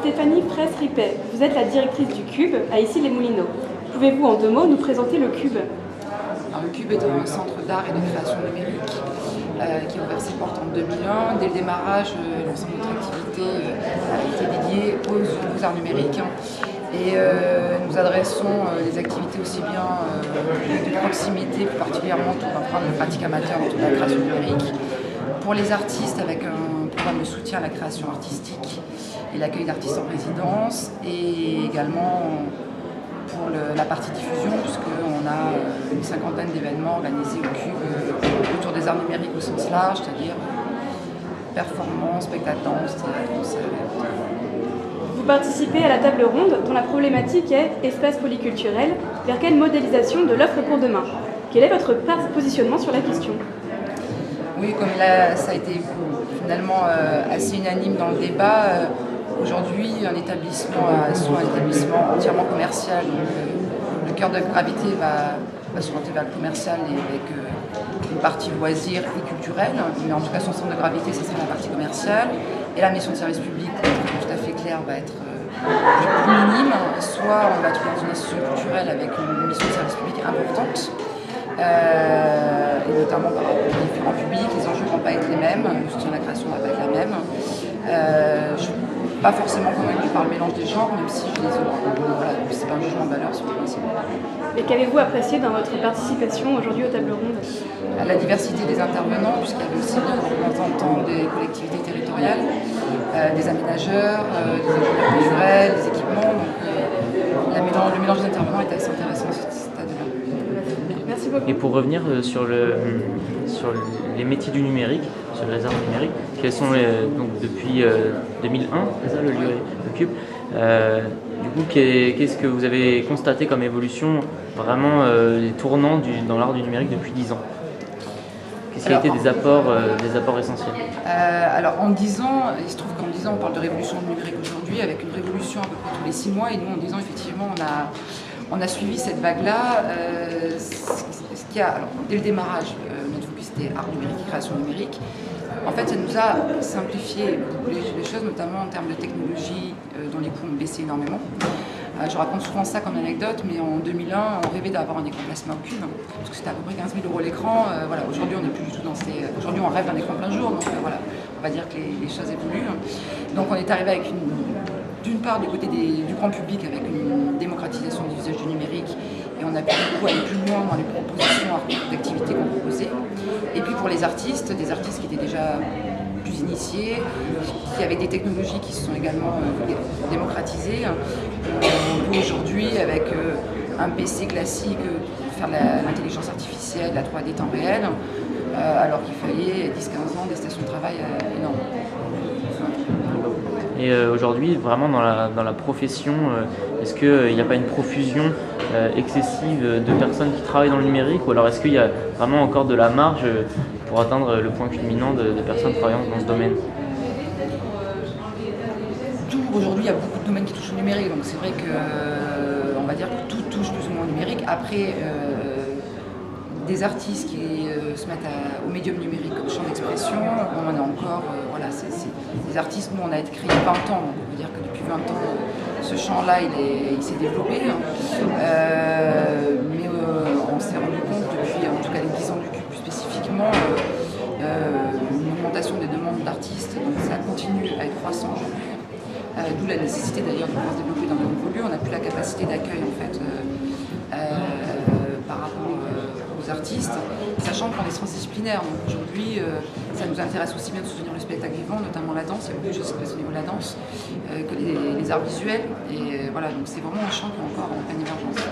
Stéphanie Fraisse-Ripet, vous êtes la directrice du Cube à Issy-les-Moulineaux. Pouvez-vous en 2 mots nous présenter le Cube? Alors, le Cube est un centre d'art et de création numérique qui a ouvert ses portes en 2001. Dès le démarrage, l'ensemble de notre activité a été dédiée aux arts numériques. Et nous adressons les activités aussi bien de proximité, plus particulièrement autour d'un programme de pratique amateur autour de la création numérique, pour les artistes avec un programme de soutien à la création artistique et l'accueil d'artistes en résidence, et également pour la partie diffusion, puisqu'on a une 50aine d'événements organisés au Cube autour des arts numériques au sens large, c'est-à-dire performances, spectacles, danse, théâtre, concerts. Vous participez à la table ronde dont la problématique est espace polyculturel, vers quelle modélisation de l'offre pour demain? Quel est votre positionnement sur la question? Oui, comme là, ça a été finalement assez unanime dans le débat, aujourd'hui un établissement soit un établissement entièrement commercial, donc le cœur de gravité va s'orienter vers le commercial et avec une partie loisirs et culturelle, mais en tout cas son centre de gravité, ce sera la partie commerciale, et la mission de service public, pour être tout à fait clair, va être plus minime. Soit on va être dans une institution culturelle avec une mission de service public importante, et notamment par rapport aux différents publics, les enjeux ne vont pas être les mêmes, le soutien à la création ne va pas être la même. Je ne suis pas forcément convaincue par le mélange des genres, même si je les voilà, c'est pas un jugement de valeur sur le principe. Et qu'avez-vous apprécié dans votre participation aujourd'hui aux tables rondes? La diversité des intervenants, puisqu'il y avait aussi bien des représentants des collectivités territoriales, des aménageurs, des ingénieurs culturels, des équipements. Donc le mélange des intervenants était assez intéressant à ce stade-là. Merci beaucoup. Et pour revenir sur les métiers du numérique, sur les arts numériques, quels sont donc depuis 2001, c'est ça le Cube. Du coup, qu'est-ce que vous avez constaté comme évolution, vraiment les tournants dans l'art du numérique depuis 10 ans? Qu'est-ce qui a été des apports essentiels? Alors en 10 ans, il se trouve qu'en 10 ans on parle de révolution numérique aujourd'hui, avec une révolution à peu près tous les 6 mois, et nous en 10 ans effectivement on a suivi cette vague-là. Alors, dès le démarrage, notre focus était art numérique et création numérique. En fait, ça nous a simplifié les choses, notamment en termes de technologie, dont les coûts ont baissé énormément. Je raconte souvent ça comme anecdote, mais en 2001, on rêvait d'avoir un écran plasma au Cube, parce que c'était à peu près 15 000 € l'écran. Voilà, aujourd'hui, on n'est plus du tout dans ces... Aujourd'hui, on rêve d'un écran plein jour, donc voilà, on va dire que les choses évoluent. Donc on est arrivé avec d'une part du côté du grand public, avec une démocratisation de l'usage du numérique, et on a pu du coup aller plus loin dans les propositions d'activités qu'on proposait. Et puis pour les artistes, des artistes qui étaient déjà plus initiés, qui avaient des technologies qui se sont également démocratisées. On peut aujourd'hui, avec un PC classique, faire l'intelligence artificielle, la 3D temps réel, alors qu'il fallait 10-15 ans des stations de travail énormes. Et aujourd'hui, vraiment dans la profession, est-ce qu'il n'y a pas une profusion excessive de personnes qui travaillent dans le numérique, ou alors est-ce qu'il y a vraiment encore de la marge pour atteindre le point culminant de personnes travaillant dans ce domaine? Aujourd'hui, il y a beaucoup de domaines qui touchent au numérique, donc c'est vrai que on va dire que tout touche plus ou moins au numérique. Après, des artistes qui se mettent au médium numérique comme champ d'expression, on en a encore, voilà, c'est des artistes, nous on a été créés 20 ans, donc on peut dire que depuis 20 ans, ce champ-là il s'est développé, mais on s'est rendu compte depuis, en tout cas les 10 ans du Cube plus spécifiquement, une augmentation des demandes d'artistes, donc ça continue à être croissant aujourd'hui, d'où la nécessité d'ailleurs de pouvoir se développer dans de nouveaux lieux. On n'a plus la capacité d'accueil en fait par rapport aux artistes, sachant qu'on est transdisciplinaire. Donc aujourd'hui, ça nous intéresse aussi bien de soutenir le spectacle vivant, notamment la danse. Il y a beaucoup de choses qui se passent au niveau de la danse, que les arts visuels. Et voilà, donc c'est vraiment un champ qui est encore en pleine émergence.